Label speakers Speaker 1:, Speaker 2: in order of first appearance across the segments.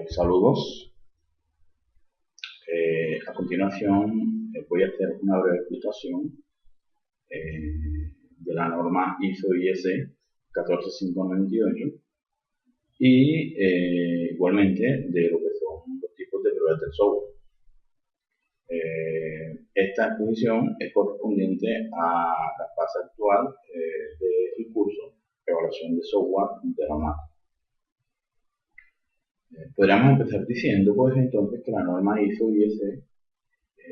Speaker 1: Saludos. A continuación voy a hacer una breve explicación de la norma ISO/IEC 14598 y igualmente de lo que son los tipos de pruebas del software. Esta exposición es correspondiente a la fase actual del curso Evaluación de Software de la NAP. Podríamos empezar diciendo, pues, entonces, que la norma ISO/IEC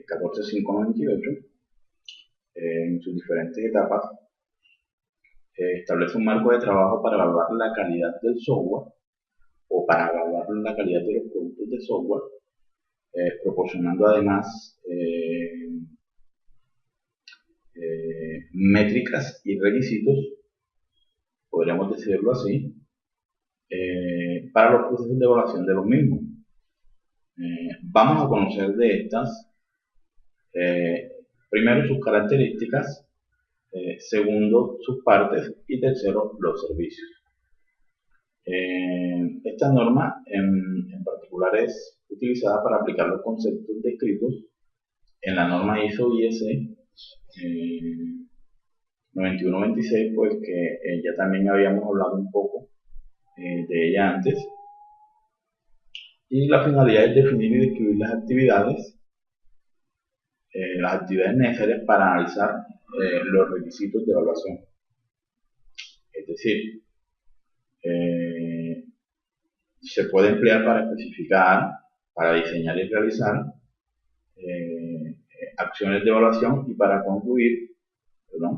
Speaker 1: 14598 en sus diferentes etapas establece un marco de trabajo para evaluar la calidad del software o para evaluar la calidad de los productos de software, proporcionando además métricas y requisitos, podríamos decirlo así, para los procesos de evaluación de los mismos. Vamos a conocer de estas, primero sus características, segundo sus partes y tercero los servicios. Esta norma en particular es utilizada para aplicar los conceptos descritos en la norma ISO/IEC 9126, pues que ya también habíamos hablado un poco de ella antes, y la finalidad es definir y describir las actividades necesarias para analizar los requisitos de evaluación. Es decir, se puede emplear para especificar, para diseñar y realizar acciones de evaluación y para concluir la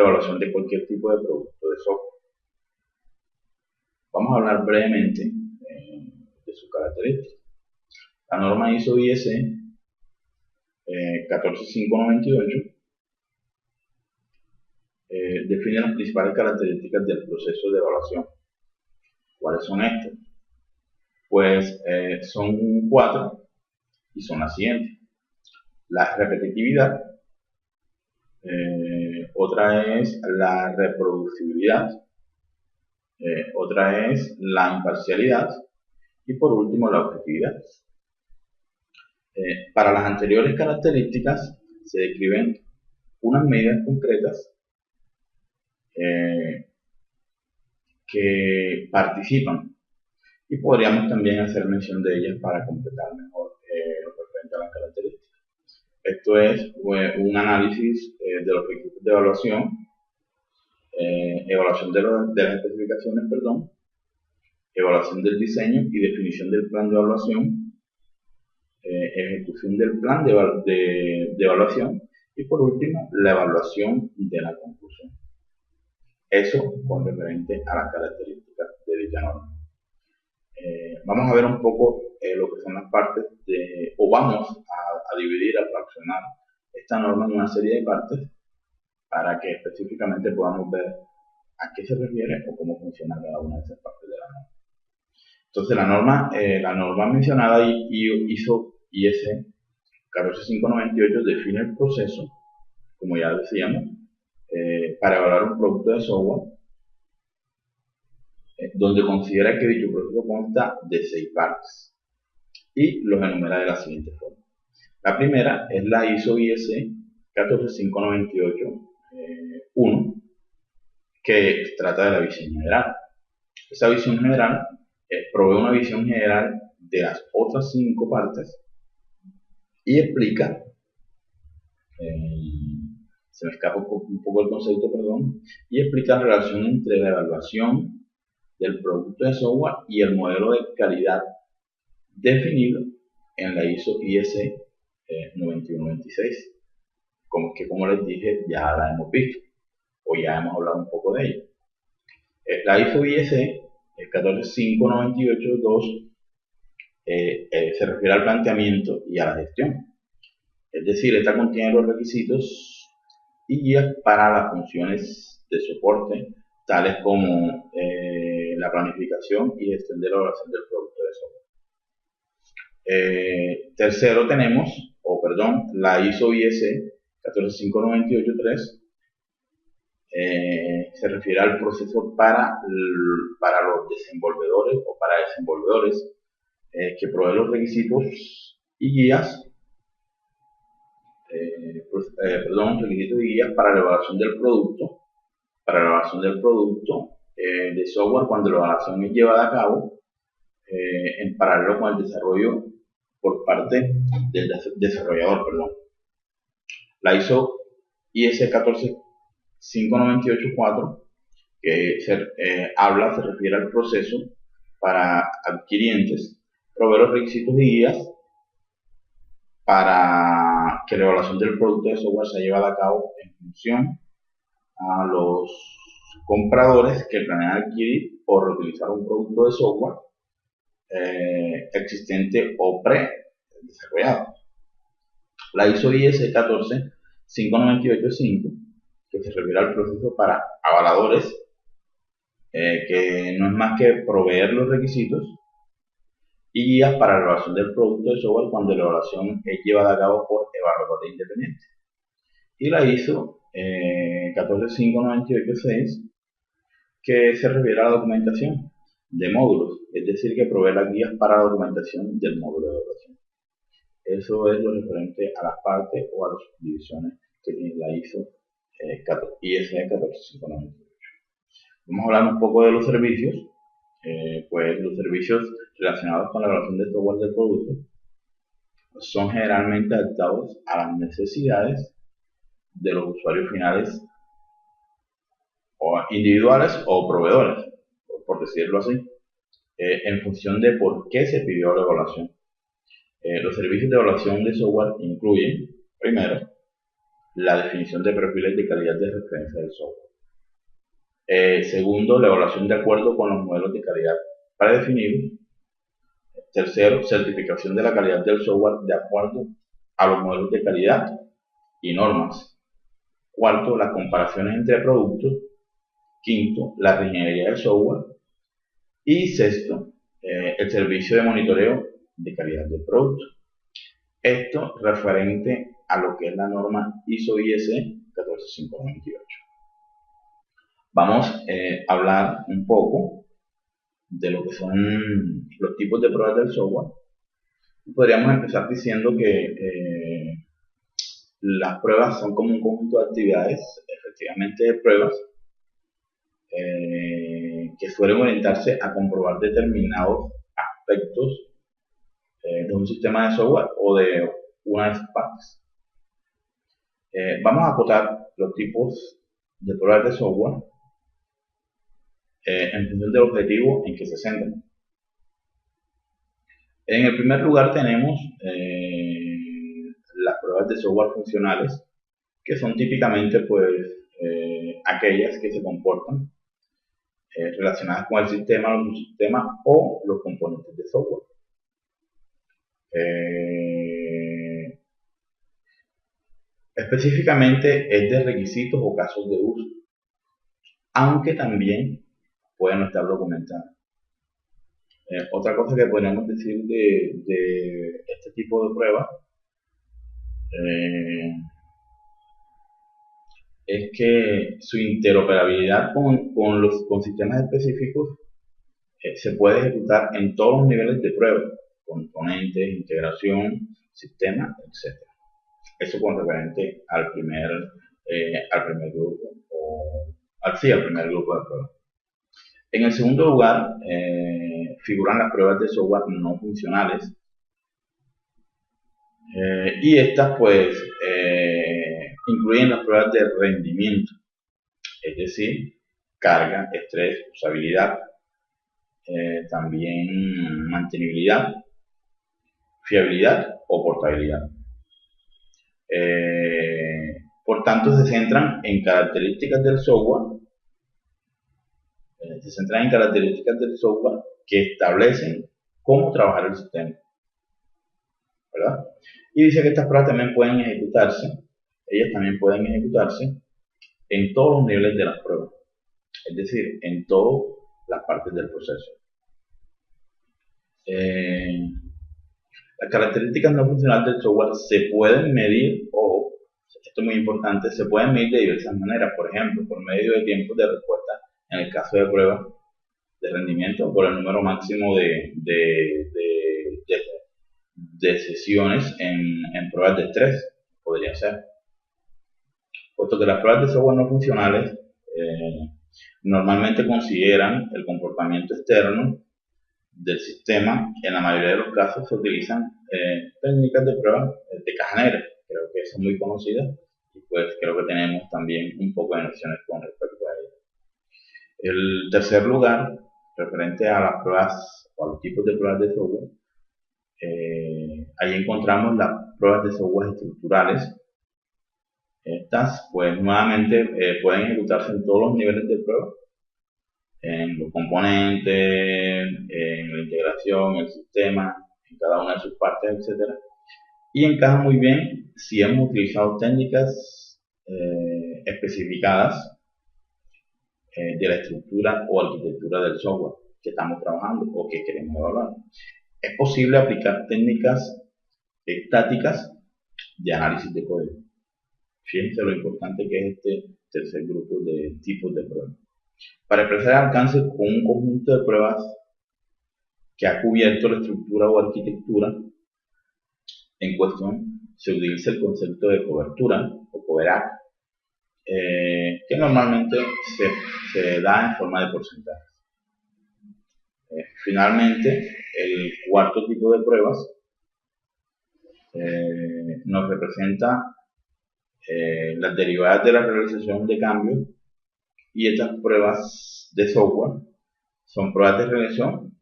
Speaker 1: evaluación de cualquier tipo de producto de software. Vamos a hablar brevemente de sus características. La norma ISO/IEC 14598 define las principales características del proceso de evaluación. ¿Cuáles son estas? Pues son 4 y son las siguientes. La repetitividad, otra es la reproducibilidad, otra es la imparcialidad y por último la objetividad. Para las anteriores características se describen unas medidas concretas que participan y podríamos también hacer mención de ellas para completar mejor lo referente a las características. Esto es un análisis de los requisitos de evaluación, evaluación de las especificaciones, evaluación del diseño y definición del plan de evaluación, ejecución del plan de evaluación y por último la evaluación de la conclusión. Eso con referente a las características de dicha norma. Vamos a ver un poco lo que son las partes vamos a dividir, a fraccionar esta norma en una serie de partes para que específicamente podamos ver a qué se refiere o cómo funciona cada una de esas partes de la norma. Entonces la norma mencionada ISO/IEC 14598 define el proceso, como ya decíamos, para evaluar un producto de software, donde considera que dicho proceso consta de 6 partes y los enumera de la siguiente forma. La primera es la ISO/IEC 14598-1, que trata de la visión general. Esa visión general provee una visión general de las otras 5 partes y explica, se me escapa un poco el concepto, y explica la relación entre la evaluación del producto de software y el modelo de calidad definido en la ISO/IEC 9126. Como les dije, ya la hemos visto o ya hemos hablado un poco de ella. La ISO/IEC 14598-2 se refiere al planteamiento y a la gestión. Es decir, esta contiene los requisitos y guías para las funciones de soporte, tales como la planificación y gestión de la evaluación del producto de software. Tercero tenemos, la ISO/IEC 14598-3 se refiere al proceso para los desenvolvedores o para desenvolvedores que proveen los requisitos y guías, requisitos y guías para la evaluación del producto, de software cuando la evaluación es llevada a cabo en paralelo con el desarrollo por parte del desarrollador. La ISO IS 14598-4 que se refiere al proceso para adquirientes, proveer los requisitos y guías para que la evaluación del producto de software sea llevada a cabo en función a los compradores que planean adquirir o reutilizar un producto de software existente o pre-desarrollado. La ISO IS 14598-5 que se refiere al proceso para avaladores, que no es más que proveer los requisitos y guías para la evaluación del producto de software cuando la evaluación es llevada a cabo por evaluadores independientes. Y la ISO 14598-6 que se refiere a la documentación de módulos, es decir, que provee las guías para la documentación del módulo de evaluación. Eso es lo referente a las partes o a las subdivisiones que tiene la ISO IS 14598. Vamos a hablar un poco de los servicios. Pues los servicios relacionados con la evaluación de software del producto son generalmente adaptados a las necesidades de los usuarios finales o individuales o proveedores, por decirlo así, en función de por qué se pidió la evaluación. Los servicios de evaluación de software incluyen, primero, la definición de perfiles de calidad de referencia del software. Segundo, la evaluación de acuerdo con los modelos de calidad predefinidos. Tercero, certificación de la calidad del software de acuerdo a los modelos de calidad y normas. Cuarto, las comparaciones entre productos. Quinto, la reingeniería del software. Y sexto, el servicio de monitoreo de calidad del producto. Esto referente a lo que es la norma ISO IS 14598. Vamos a hablar un poco de lo que son los tipos de pruebas del software. Podríamos empezar diciendo que las pruebas son como un conjunto de actividades, efectivamente de pruebas, que suelen orientarse a comprobar determinados aspectos de un sistema de software o de una de sus partes. Vamos a acotar los tipos de pruebas de software en función del objetivo en que se centran. En el primer lugar tenemos las pruebas de software funcionales, que son típicamente aquellas que se comportan relacionadas con el sistema, los subsistemas o los componentes de software. Específicamente es de requisitos o casos de uso, aunque también pueden no estar documentadas. Otra cosa que podríamos decir de este tipo de pruebas es que su interoperabilidad con sistemas específicos se puede ejecutar en todos los niveles de prueba, componentes, integración, sistema, etc. Eso con referente al primer grupo, al primer grupo de pruebas. En el segundo lugar figuran las pruebas de software no funcionales, y estas incluyen las pruebas de rendimiento, es decir, carga, estrés, usabilidad, también mantenibilidad, fiabilidad o portabilidad. Por tanto, se centran en características del software, que establecen cómo trabajar el sistema, ¿verdad? Y dice que estas pruebas también pueden ejecutarse en todos los niveles de las pruebas, es decir, en todas las partes del proceso. Las características no funcionales del software se pueden medir, esto es muy importante, se pueden medir de diversas maneras, por ejemplo, por medio de tiempos de respuesta en el caso de prueba, rendimiento, por el número máximo de sesiones en pruebas de estrés, podría ser. Puesto que las pruebas de software no funcionales normalmente consideran el comportamiento externo del sistema. En la mayoría de los casos se utilizan técnicas de prueba de caja negra, creo que son muy conocidas, y pues creo que tenemos también un poco de nociones con respecto a ello. El tercer lugar, referente a las pruebas o a los tipos de pruebas de software, ahí encontramos las pruebas de software estructurales. Estas, pues nuevamente, pueden ejecutarse en todos los niveles de prueba, en los componentes, en la integración, el sistema, en cada una de sus partes, etc. Y encaja muy bien si hemos utilizado técnicas especificadas de la estructura o arquitectura del software que estamos trabajando o que queremos evaluar. Es posible aplicar técnicas estáticas de análisis de código. Fíjense lo importante que es este tercer grupo de tipos de pruebas. Para expresar el alcance con un conjunto de pruebas que ha cubierto la estructura o arquitectura en cuestión, se utiliza el concepto de cobertura o coverage, que normalmente se da en forma de porcentajes. Finalmente, el cuarto tipo de pruebas nos representa las derivadas de la realización de cambios, y estas pruebas de software son pruebas de realización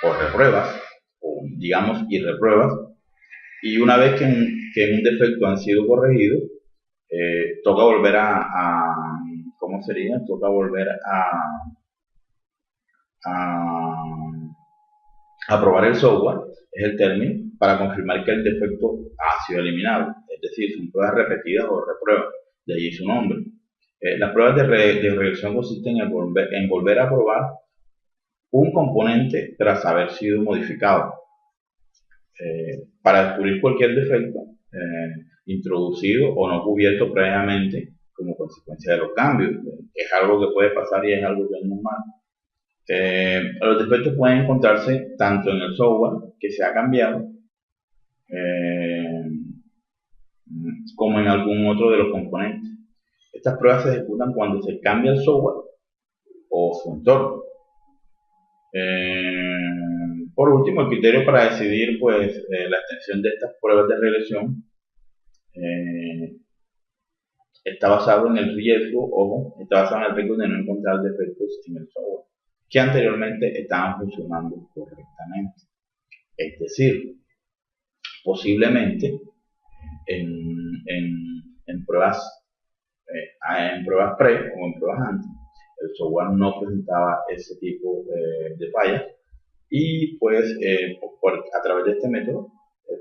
Speaker 1: o repruebas, o digamos irrepruebas, y una vez que un defecto han sido corregidos, toca volver ¿cómo sería? Toca volver a probar el software, es el término, para confirmar que el defecto ha sido eliminado. Es decir, son pruebas repetidas o repruebas, de allí su nombre. Las pruebas de regresión consisten en volver a probar un componente tras haber sido modificado, para descubrir cualquier defecto introducido o no cubierto previamente como consecuencia de los cambios. Es algo que puede pasar y es algo que es normal. Los defectos pueden encontrarse tanto en el software que se ha cambiado como en algún otro de los componentes. Estas pruebas se ejecutan cuando se cambia el software o su entorno. Por último, el criterio para decidir pues, la extensión de estas pruebas de regresión está basado en el riesgo, está basado en el riesgo de no encontrar defectos en el software que anteriormente estaban funcionando correctamente. Es decir, posiblemente en pruebas pre o en pruebas antes, el software no presentaba ese tipo de fallas, y pues a través de este método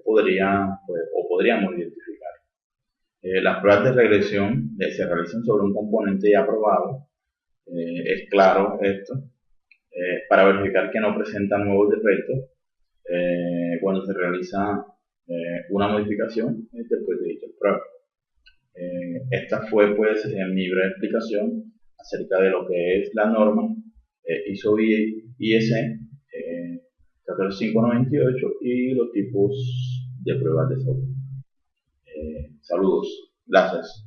Speaker 1: podríamos identificar. Las pruebas de regresión se realizan sobre un componente ya aprobado, es claro esto, para verificar que no presentan nuevos defectos cuando se realiza una modificación después de dicha prueba. Esta fue pues mi breve explicación acerca de lo que es la norma ISO IEC 14598 y los tipos de pruebas de software. Saludos, gracias.